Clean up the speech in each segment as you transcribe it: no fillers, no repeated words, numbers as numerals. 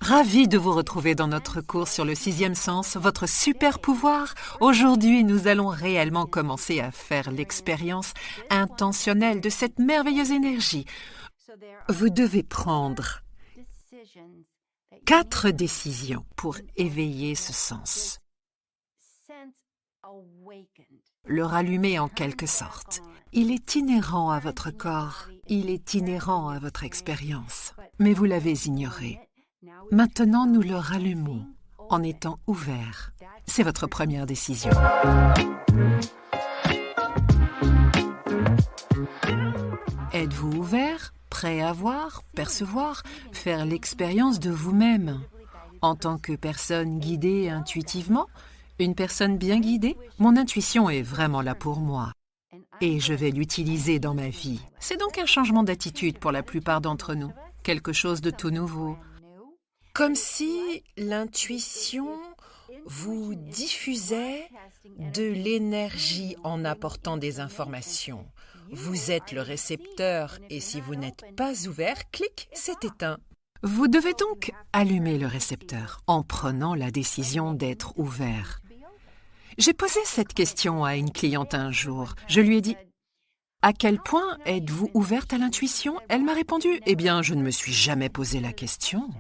Ravi de vous retrouver dans notre cours sur le sixième sens, votre super pouvoir. Aujourd'hui, nous allons réellement commencer à faire l'expérience intentionnelle de cette merveilleuse énergie. Vous devez prendre 4 décisions pour éveiller ce sens. Le rallumer en quelque sorte. Il est inhérent à votre corps, il est inhérent à votre expérience, mais vous l'avez ignoré. Maintenant, nous le rallumons en étant ouverts. C'est votre première décision. Êtes-vous ouvert, prêt à voir, percevoir, faire l'expérience de vous-même? En tant que personne guidée intuitivement, une personne bien guidée, mon intuition est vraiment là pour moi. Et je vais l'utiliser dans ma vie. C'est donc un changement d'attitude pour la plupart d'entre nous. Quelque chose de tout nouveau. Comme si l'intuition vous diffusait de l'énergie en apportant des informations. Vous êtes le récepteur et si vous n'êtes pas ouvert, clic, c'est éteint. Vous devez donc allumer le récepteur en prenant la décision d'être ouvert. J'ai posé cette question à une cliente un jour. Je lui ai dit « À quel point êtes-vous ouverte à l'intuition ?» Elle m'a répondu « Eh bien, je ne me suis jamais posé la question. »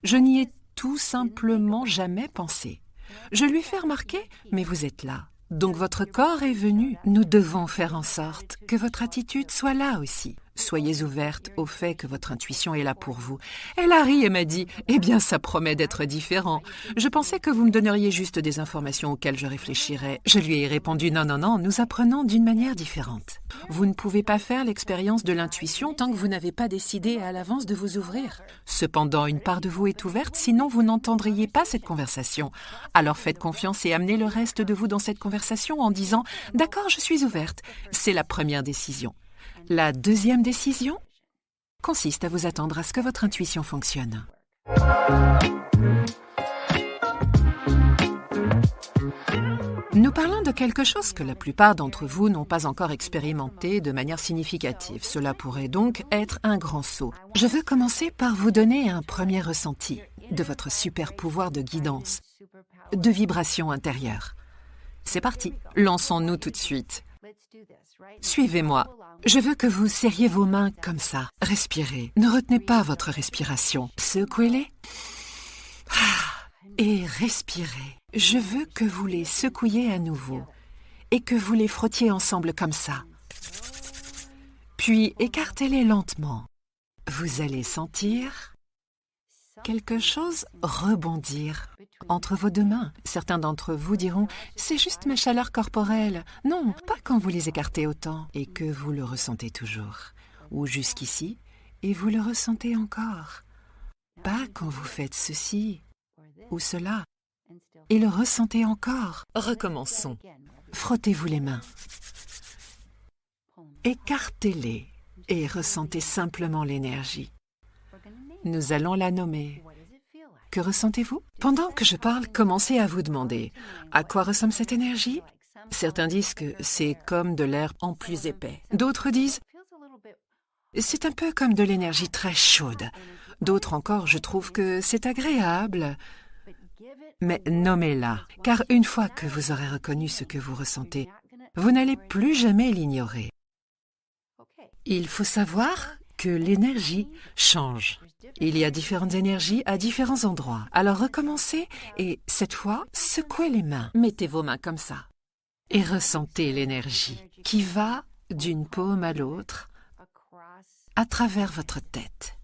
Je n'y ai tout simplement jamais pensé. Je lui ai fait remarquer « Mais vous êtes là. Donc votre corps est venu. Nous devons faire en sorte que votre attitude soit là aussi. Soyez ouverte au fait que votre intuition est là pour vous. » Elle a ri et m'a dit « Eh bien, ça promet d'être différent. Je pensais que vous me donneriez juste des informations auxquelles je réfléchirais. » Je lui ai répondu « Non, non, non, nous apprenons d'une manière différente. Vous ne pouvez pas faire l'expérience de l'intuition tant que vous n'avez pas décidé à l'avance de vous ouvrir. Cependant, une part de vous est ouverte, sinon vous n'entendriez pas cette conversation. Alors faites confiance et amenez le reste de vous dans cette conversation en disant « D'accord, je suis ouverte. » C'est la première décision. La deuxième décision consiste à vous attendre à ce que votre intuition fonctionne. Nous parlons de quelque chose que la plupart d'entre vous n'ont pas encore expérimenté de manière significative. Cela pourrait donc être un grand saut. Je veux commencer par vous donner un premier ressenti de votre super pouvoir de guidance, de vibration intérieure. C'est parti, lançons-nous tout de suite. Suivez-moi. Je veux que vous serriez vos mains comme ça. Respirez. Ne retenez pas votre respiration. Secouez-les. Et respirez. Je veux que vous les secouiez à nouveau et que vous les frottiez ensemble comme ça. Puis écartez-les lentement. Vous allez sentir quelque chose rebondir entre vos deux mains. Certains d'entre vous diront « C'est juste ma chaleur corporelle ». Non, pas quand vous les écartez autant et que vous le ressentez toujours. Ou jusqu'ici, et vous le ressentez encore. Pas quand vous faites ceci ou cela et le ressentez encore. Recommençons. Frottez-vous les mains. Écartez-les et ressentez simplement l'énergie. Nous allons la nommer. Que ressentez-vous? Pendant que je parle, commencez à vous demander à quoi ressemble cette énergie? Certains disent que c'est comme de l'air en plus épais. D'autres disent c'est un peu comme de l'énergie très chaude. D'autres encore, je trouve que c'est agréable. Mais nommez-la, car une fois que vous aurez reconnu ce que vous ressentez, vous n'allez plus jamais l'ignorer. Il faut savoir que l'énergie change. Il y a différentes énergies à différents endroits. Alors recommencez et, cette fois, secouez les mains. Mettez vos mains comme ça. Et ressentez l'énergie qui va d'une paume à l'autre à travers votre tête.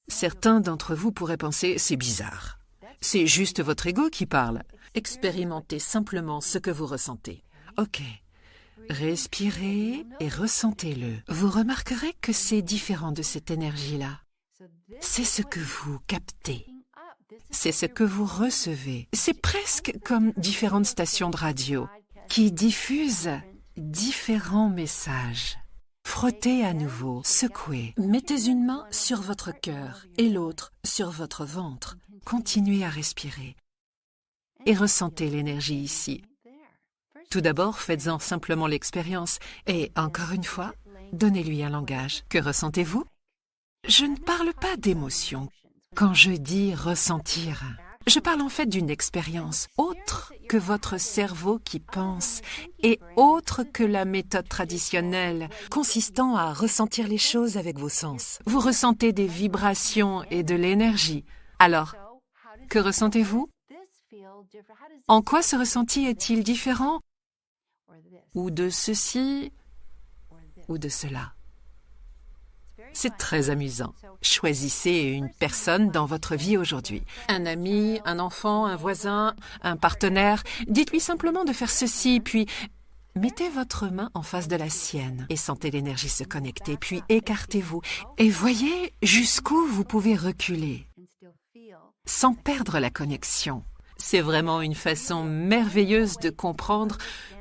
Certains d'entre vous pourraient penser « c'est bizarre ». C'est juste votre ego qui parle. Expérimentez simplement ce que vous ressentez. Ok. Respirez et ressentez-le. Vous remarquerez que c'est différent de cette énergie-là. C'est ce que vous captez. C'est ce que vous recevez. C'est presque comme différentes stations de radio qui diffusent différents messages. Frottez à nouveau, secouez. Mettez une main sur votre cœur et l'autre sur votre ventre. Continuez à respirer et ressentez l'énergie ici. Tout d'abord, faites-en simplement l'expérience et, encore une fois, donnez-lui un langage. Que ressentez-vous? Je ne parle pas d'émotion. Quand je dis ressentir, je parle en fait d'une expérience autre que votre cerveau qui pense et autre que la méthode traditionnelle consistant à ressentir les choses avec vos sens. Vous ressentez des vibrations et de l'énergie. Alors, que ressentez-vous? En quoi ce ressenti est-il différent? Ou de ceci, ou de cela? C'est très amusant. Choisissez une personne dans votre vie aujourd'hui. Un ami, un enfant, un voisin, un partenaire. Dites-lui simplement de faire ceci, puis mettez votre main en face de la sienne et sentez l'énergie se connecter, puis écartez-vous et voyez jusqu'où vous pouvez reculer sans perdre la connexion. C'est vraiment une façon merveilleuse de comprendre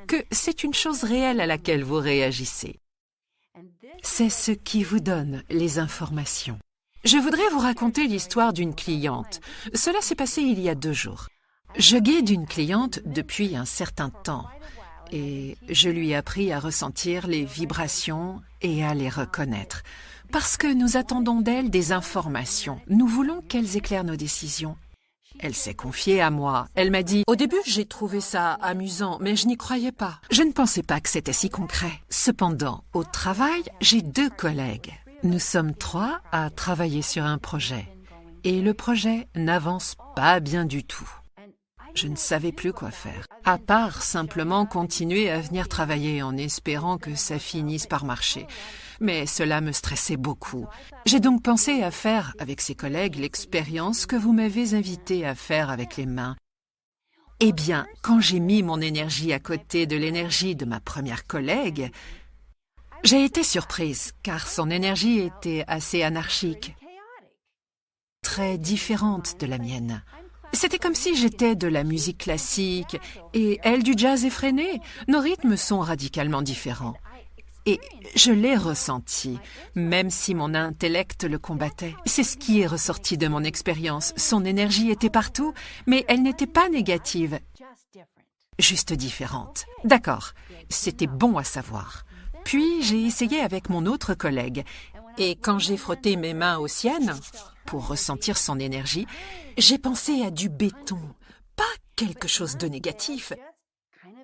que c'est une chose réelle à laquelle vous réagissez. C'est ce qui vous donne les informations. Je voudrais vous raconter l'histoire d'une cliente. Cela s'est passé il y a 2 jours. Je guide une cliente depuis un certain temps et je lui ai appris à ressentir les vibrations et à les reconnaître. Parce que nous attendons d'elle des informations. Nous voulons qu'elles éclairent nos décisions. Elle s'est confiée à moi. Elle m'a dit « Au début, j'ai trouvé ça amusant, mais je n'y croyais pas. Je ne pensais pas que c'était si concret. » Cependant, au travail, j'ai 2 collègues. Nous sommes 3 à travailler sur un projet. Et le projet n'avance pas bien du tout. Je ne savais plus quoi faire, à part simplement continuer à venir travailler en espérant que ça finisse par marcher. Mais cela me stressait beaucoup. J'ai donc pensé à faire avec ses collègues l'expérience que vous m'avez invité à faire avec les mains. Eh bien, quand j'ai mis mon énergie à côté de l'énergie de ma première collègue, j'ai été surprise car son énergie était assez anarchique, très différente de la mienne. C'était comme si j'étais de la musique classique et elle du jazz effréné. Nos rythmes sont radicalement différents. Et je l'ai ressenti, même si mon intellect le combattait. C'est ce qui est ressorti de mon expérience. Son énergie était partout, mais elle n'était pas négative, juste différente. D'accord, c'était bon à savoir. Puis j'ai essayé avec mon autre collègue. Et quand j'ai frotté mes mains aux siennes, pour ressentir son énergie, j'ai pensé à du béton. Pas quelque chose de négatif,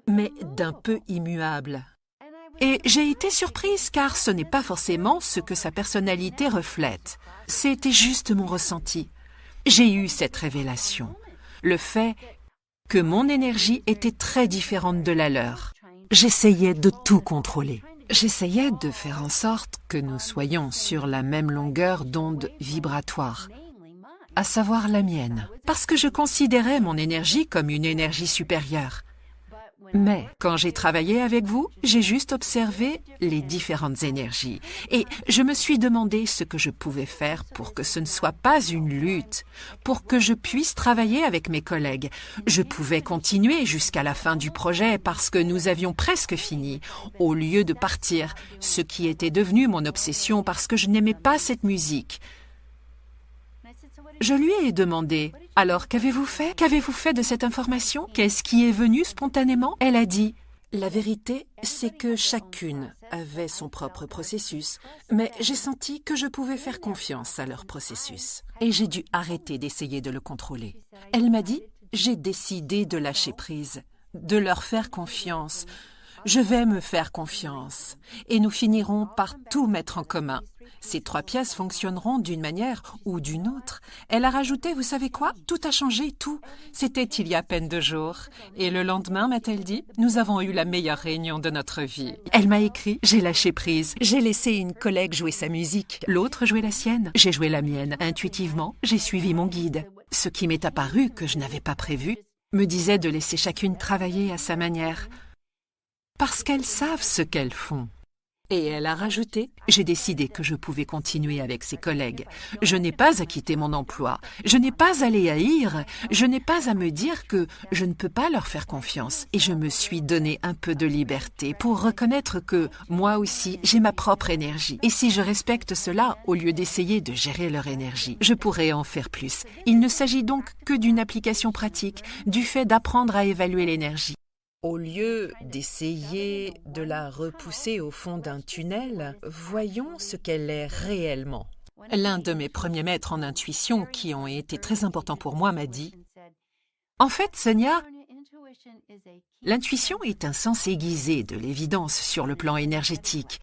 mais d'un peu immuable. Et j'ai été surprise car ce n'est pas forcément ce que sa personnalité reflète. C'était juste mon ressenti. J'ai eu cette révélation. Le fait que mon énergie était très différente de la leur. J'essayais de tout contrôler. J'essayais de faire en sorte que nous soyons sur la même longueur d'onde vibratoire, à savoir la mienne, parce que je considérais mon énergie comme une énergie supérieure. Mais quand j'ai travaillé avec vous, j'ai juste observé les différentes énergies et je me suis demandé ce que je pouvais faire pour que ce ne soit pas une lutte, pour que je puisse travailler avec mes collègues. Je pouvais continuer jusqu'à la fin du projet parce que nous avions presque fini, au lieu de partir, ce qui était devenu mon obsession parce que je n'aimais pas cette musique. Je lui ai demandé « Alors, qu'avez-vous fait? Qu'avez-vous fait de cette information? Qu'est-ce qui est venu spontanément ?» Elle a dit « La vérité, c'est que chacune avait son propre processus, mais j'ai senti que je pouvais faire confiance à leur processus. Et j'ai dû arrêter d'essayer de le contrôler. » Elle m'a dit « J'ai décidé de lâcher prise, de leur faire confiance. Je vais me faire confiance et nous finirons par tout mettre en commun. Ces 3 pièces fonctionneront d'une manière ou d'une autre. » Elle a rajouté, vous savez quoi? Tout a changé, tout. C'était il y a à peine 2 jours. Et le lendemain, m'a-t-elle dit, nous avons eu la meilleure réunion de notre vie. Elle m'a écrit, j'ai lâché prise. J'ai laissé une collègue jouer sa musique, l'autre jouer la sienne. J'ai joué la mienne. Intuitivement, j'ai suivi mon guide. Ce qui m'est apparu que je n'avais pas prévu me disait de laisser chacune travailler à sa manière. Parce qu'elles savent ce qu'elles font. Et elle a rajouté, j'ai décidé que je pouvais continuer avec ses collègues. Je n'ai pas à quitter mon emploi. Je n'ai pas à les haïr. Je n'ai pas à me dire que je ne peux pas leur faire confiance. Et je me suis donné un peu de liberté pour reconnaître que moi aussi, j'ai ma propre énergie. Et si je respecte cela, au lieu d'essayer de gérer leur énergie, je pourrais en faire plus. Il ne s'agit donc que d'une application pratique, du fait d'apprendre à évaluer l'énergie. Au lieu d'essayer de la repousser au fond d'un tunnel, voyons ce qu'elle est réellement. L'un de mes premiers maîtres en intuition, qui ont été très importants pour moi, m'a dit « En fait, Sonia, l'intuition est un sens aiguisé de l'évidence sur le plan énergétique.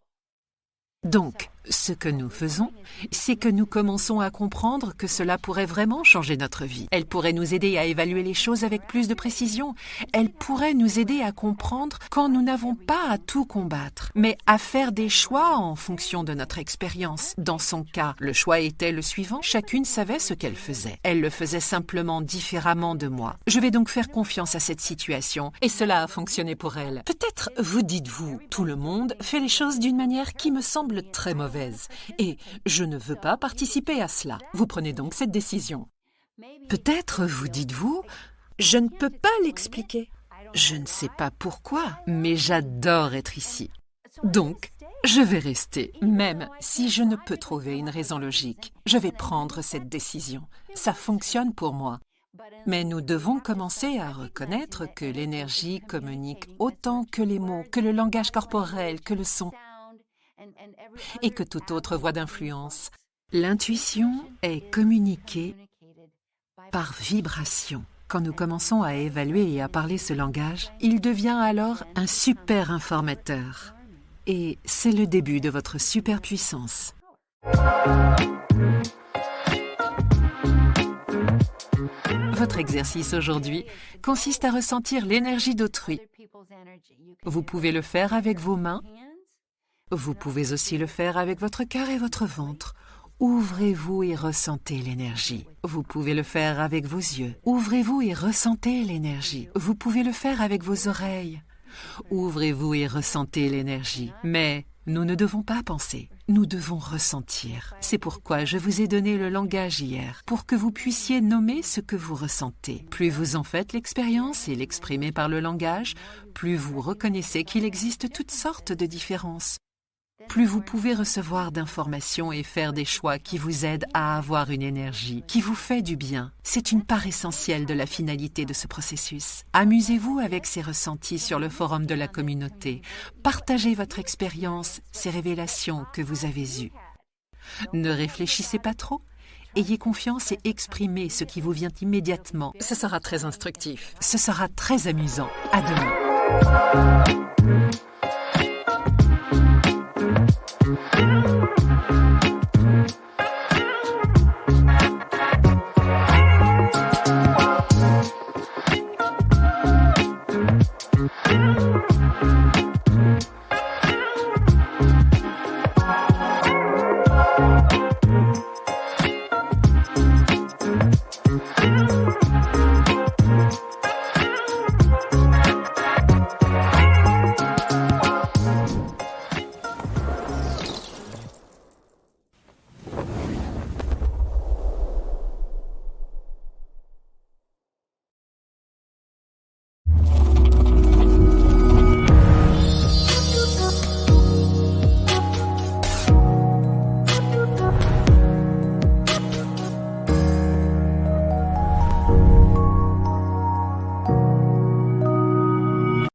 Donc, ce que nous faisons, c'est que nous commençons à comprendre que cela pourrait vraiment changer notre vie. Elle pourrait nous aider à évaluer les choses avec plus de précision. Elle pourrait nous aider à comprendre quand nous n'avons pas à tout combattre, mais à faire des choix en fonction de notre expérience. Dans son cas, le choix était le suivant. Chacune savait ce qu'elle faisait. Elle le faisait simplement différemment de moi. Je vais donc faire confiance à cette situation, et cela a fonctionné pour elle. Peut-être vous dites-vous, tout le monde fait les choses d'une manière qui me semble très mauvaise. Et je ne veux pas participer à cela. Vous prenez donc cette décision. Peut-être vous dites-vous, je ne peux pas l'expliquer. Je ne sais pas pourquoi, mais j'adore être ici. Donc, je vais rester, même si je ne peux trouver une raison logique. Je vais prendre cette décision. Ça fonctionne pour moi. Mais nous devons commencer à reconnaître que l'énergie communique autant que les mots, que le langage corporel, que le son, et que toute autre voie d'influence. L'intuition est communiquée par vibration. Quand nous commençons à évaluer et à parler ce langage, il devient alors un super informateur. Et c'est le début de votre superpuissance. Votre exercice aujourd'hui consiste à ressentir l'énergie d'autrui. Vous pouvez le faire avec vos mains. Vous pouvez aussi le faire avec votre cœur et votre ventre. Ouvrez-vous et ressentez l'énergie. Vous pouvez le faire avec vos yeux. Ouvrez-vous et ressentez l'énergie. Vous pouvez le faire avec vos oreilles. Ouvrez-vous et ressentez l'énergie. Mais nous ne devons pas penser, nous devons ressentir. C'est pourquoi je vous ai donné le langage hier, pour que vous puissiez nommer ce que vous ressentez. Plus vous en faites l'expérience et l'exprimez par le langage, plus vous reconnaissez qu'il existe toutes sortes de différences. Plus vous pouvez recevoir d'informations et faire des choix qui vous aident à avoir une énergie qui vous fait du bien. C'est une part essentielle de la finalité de ce processus. Amusez-vous avec ces ressentis sur le forum de la communauté. Partagez votre expérience, ces révélations que vous avez eues. Ne réfléchissez pas trop. Ayez confiance et exprimez ce qui vous vient immédiatement. Ce sera très instructif. Ce sera très amusant. À demain.